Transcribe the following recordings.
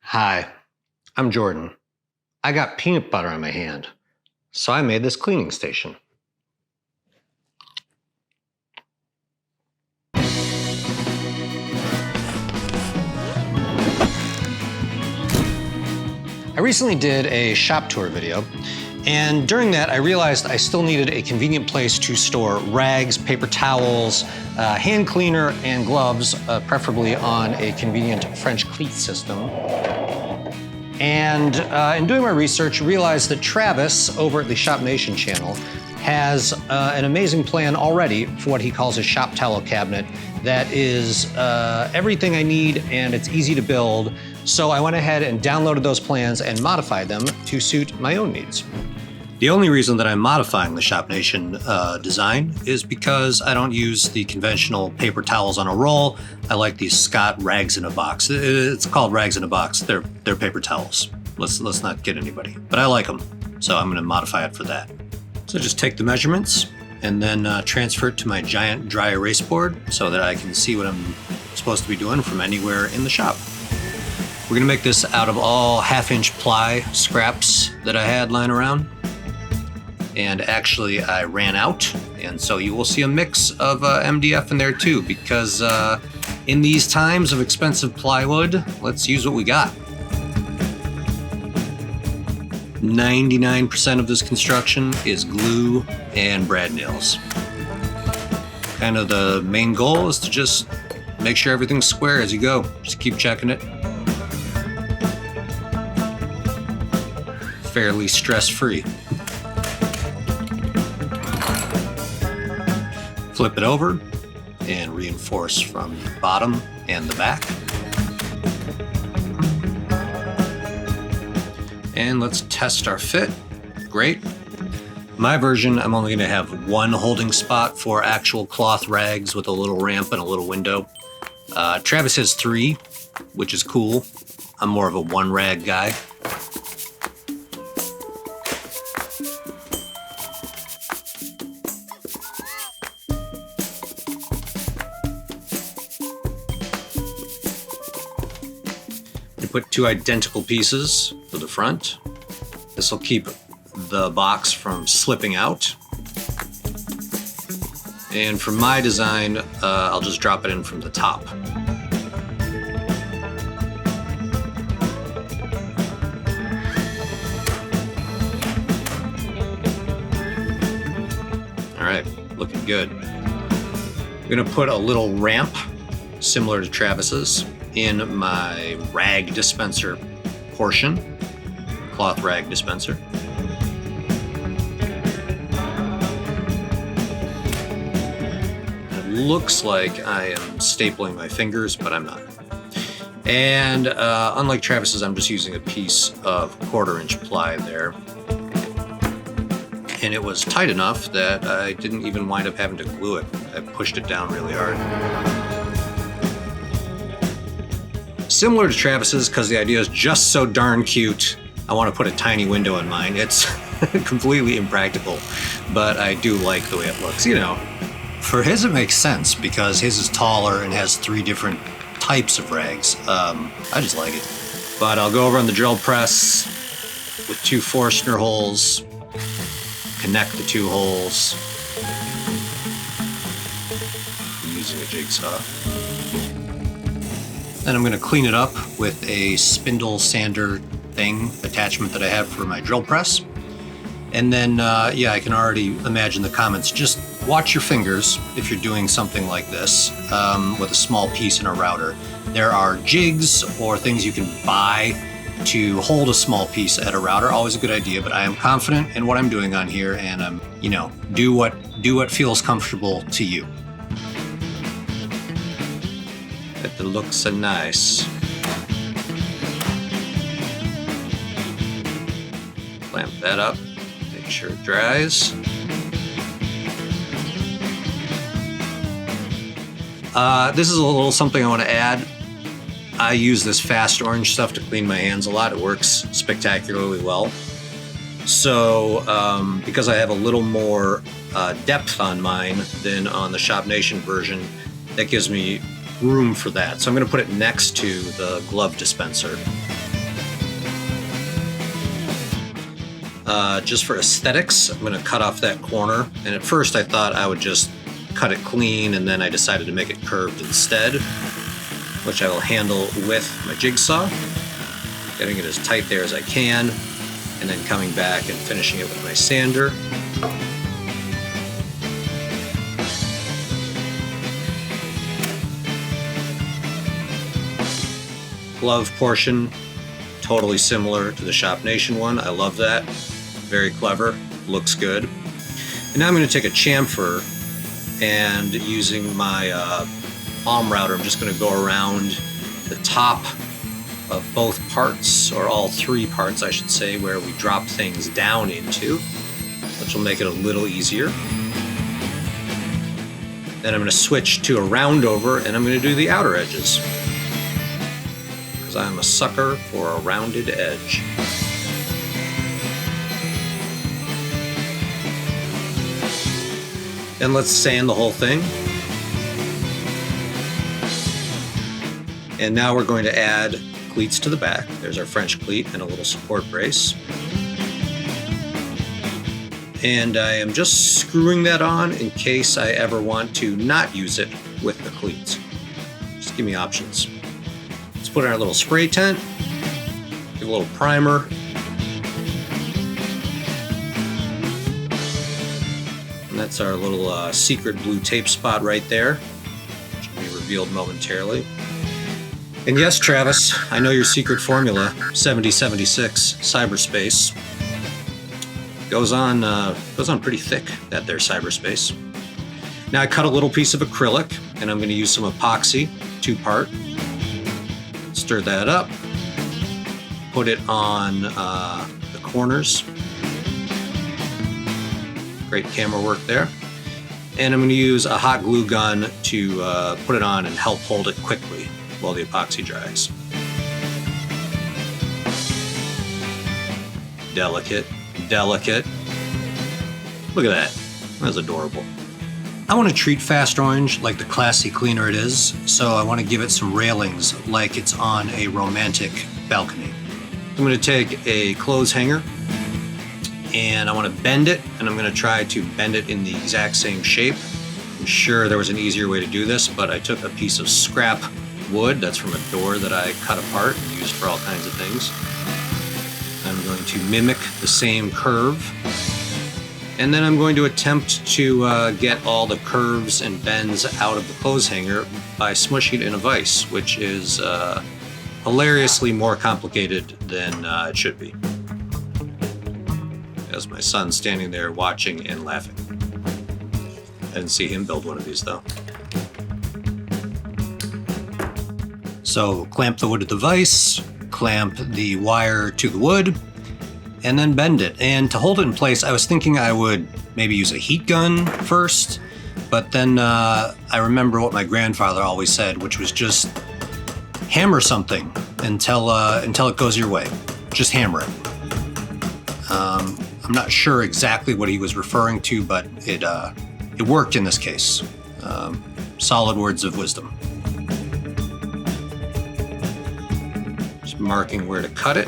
Hi, I'm Jordan. I got peanut butter on my hand, so I made this cleaning station. I recently did a shop tour video, and during that I realized I still needed a convenient place to store rags, paper towels, hand cleaner, and gloves, preferably on a convenient French Cleats system. And in doing my research, realized that Travis over at the Shop Nation channel has an amazing plan already for what he calls a shop towel cabinet that is everything I need, and it's easy to build. So I went ahead and downloaded those plans and modified them to suit my own needs. The only reason that I'm modifying the Shop Nation design is because I don't use the conventional paper towels on a roll. I like these Scott rags in a box. It's called rags in a box. They're paper towels. Let's not kid anybody. But I like them, so I'm going to modify it for that. So just take the measurements and then transfer it to my giant dry erase board so that I can see what I'm supposed to be doing from anywhere in the shop. We're going to make this out of all 1/2-inch ply scraps that I had lying around. And actually I ran out, and so you will see a mix of MDF in there too, because in these times of expensive plywood, let's use what we got. 99% of this construction is glue and brad nails. Kind of the main goal is to just make sure everything's square as you go. Just keep checking it. Fairly stress-free. Flip it over and reinforce from the bottom and the back. And let's test our fit. Great. My version, I'm only gonna have one holding spot for actual cloth rags with a little ramp and a little window. Travis has 3, which is cool. I'm more of a 1 rag guy. Put 2 identical pieces for the front. This will keep the box from slipping out. And for my design, I'll just drop it in from the top. All right, looking good. I'm gonna put a little ramp similar to Travis's in my rag dispenser portion, cloth rag dispenser. It looks like I am stapling my fingers, but I'm not. And unlike Travis's, I'm just using a piece of 1/4-inch ply there. And it was tight enough that I didn't even wind up having to glue it. I pushed it down really hard. Similar to Travis's, because the idea is just so darn cute, I want to put a tiny window in mine. It's completely impractical, but I do like the way it looks. You know, for his it makes sense because his is taller and has 3 different types of rags. I just like it. But I'll go over on the drill press with 2 Forstner holes, connect the 2 holes using a jigsaw. Then I'm going to clean it up with a spindle sander thing attachment that I have for my drill press. And then, yeah, I can already imagine the comments. Just watch your fingers if you're doing something like this with a small piece in a router. There are jigs or things you can buy to hold a small piece at a router. Always a good idea, but I am confident in what I'm doing on here, and I'm, you know, do what feels comfortable to you. It looks so nice. Clamp that up, make sure it dries. This is a little something I want to add. I use this fast orange stuff to clean my hands a lot. It works spectacularly well. So because I have a little more depth on mine than on the Shop Nation version, that gives me room for that. So I'm going to put it next to the glove dispenser. just for aesthetics, I'm going to cut off that corner. And at first I thought I would just cut it clean, and then I decided to make it curved instead, which I will handle with my jigsaw, getting it as tight there as I can, and then coming back and finishing it with my sander. Glove portion, totally similar to the Shop Nation one. I love that. Very clever, looks good. And now I'm going to take a chamfer, and using my palm router, I'm just going to go around the top of both parts, or all three parts I should say, where we drop things down into, which will make it a little easier. Then I'm going to switch to a round over, and I'm going to do the outer edges, because I'm a sucker for a rounded edge. Then let's sand the whole thing. And now we're going to add cleats to the back. There's our French cleat and a little support brace. And I am just screwing that on in case I ever want to not use it with the cleats. Just give me options. Let's put in our little spray tent, give a little primer. And that's our little secret blue tape spot right there, which will be revealed momentarily. And yes, Travis, I know your secret formula, 7076 cyberspace. Goes on pretty thick, that there cyberspace. Now I cut a little piece of acrylic, and I'm going to use some epoxy, 2-part. Stir that up. Put it on the corners. Great camera work there. And I'm going to use a hot glue gun to put it on and help hold it quickly while the epoxy dries. Delicate, delicate. Look at that. That's adorable. I want to treat Fast Orange like the classy cleaner it is, so I want to give it some railings like it's on a romantic balcony. I'm going to take a clothes hanger, and I want to bend it, and I'm going to try to bend it in the exact same shape. I'm sure there was an easier way to do this, but I took a piece of scrap wood that's from a door that I cut apart and used for all kinds of things. I'm going to mimic the same curve, and then I'm going to attempt to get all the curves and bends out of the clothes hanger by smushing it in a vise, which is hilariously more complicated than it should be. As my son's standing there watching and laughing. I didn't see him build one of these though. So clamp the wood to the vise, clamp the wire to the wood, and then bend it. And to hold it in place, I was thinking I would maybe use a heat gun first, but then I remember what my grandfather always said, which was just hammer something until it goes your way. Just hammer it. I'm not sure exactly what he was referring to, but it worked in this case. Solid words of wisdom. Just marking where to cut it.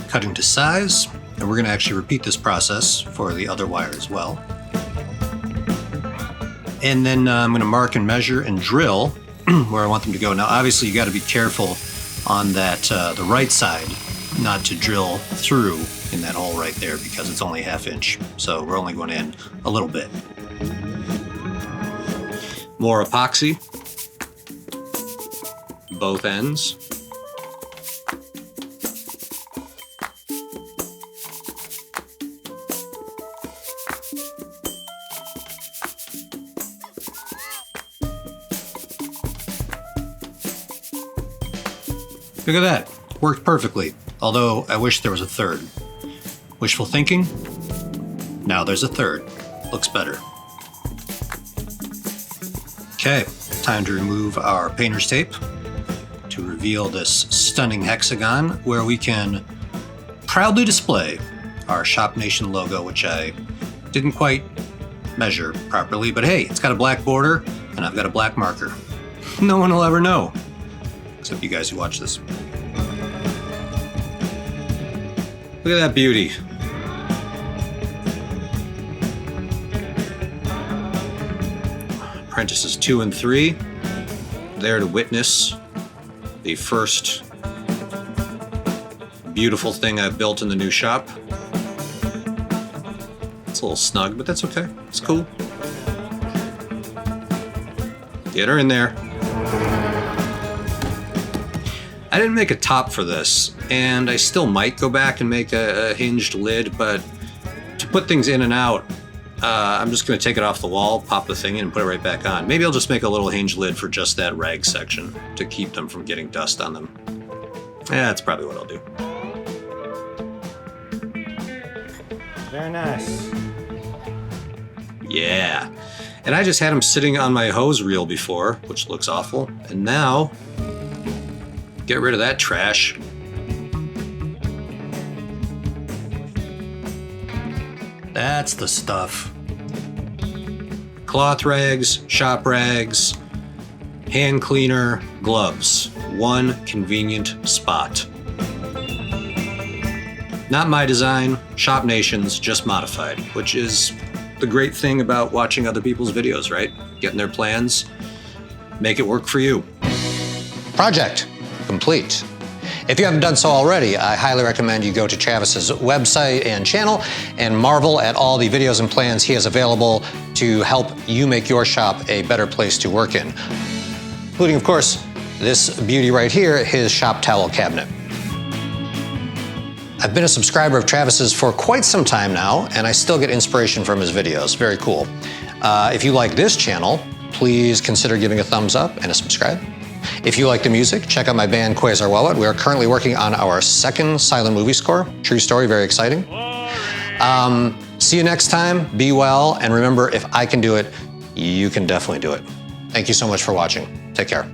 Cutting to size, and we're going to actually repeat this process for the other wire as well. And then I'm going to mark and measure and drill where I want them to go. Now, obviously, you got to be careful on that the right side, not to drill through in that hole right there because it's only 1/2 inch. So we're only going in a little bit. More epoxy, both ends. Look at that, worked perfectly, although I wish there was a third. Wishful thinking? Now there's a third, looks better. Okay, time to remove our painter's tape to reveal this stunning hexagon where we can proudly display our Shop Nation logo, which I didn't quite measure properly, but hey, it's got a black border and I've got a black marker. No one will ever know. Except you guys who watch this. Look at that beauty. Apprentices 2 and 3, there to witness the first beautiful thing I've built in the new shop. It's a little snug, but that's okay. It's cool. Get her in there. I didn't make a top for this, and I still might go back and make a hinged lid, but to put things in and out, I'm just going to take it off the wall, pop the thing in, and put it right back on. Maybe I'll just make a little hinged lid for just that rag section to keep them from getting dust on them. Yeah, that's probably what I'll do. Very nice. Yeah. And I just had them sitting on my hose reel before, which looks awful. And now, get rid of that trash. That's the stuff. Cloth rags, shop rags, hand cleaner, gloves. One convenient spot. Not my design, Shop Nation's, just modified, which is the great thing about watching other people's videos, right? Getting their plans, make it work for you. Project complete. If you haven't done so already, I highly recommend you go to Travis's website and channel and marvel at all the videos and plans he has available to help you make your shop a better place to work in. Including, of course, this beauty right here, his shop towel cabinet. I've been a subscriber of Travis's for quite some time now, and I still get inspiration from his videos. Very cool. If you like this channel, please consider giving a thumbs up and a subscribe. If you like the music, check out my band Quasar Wallet. We are currently working on our second silent movie score. True story, very exciting. See you next time, be well, and remember, if I can do it, you can definitely do it. Thank you so much for watching. Take care.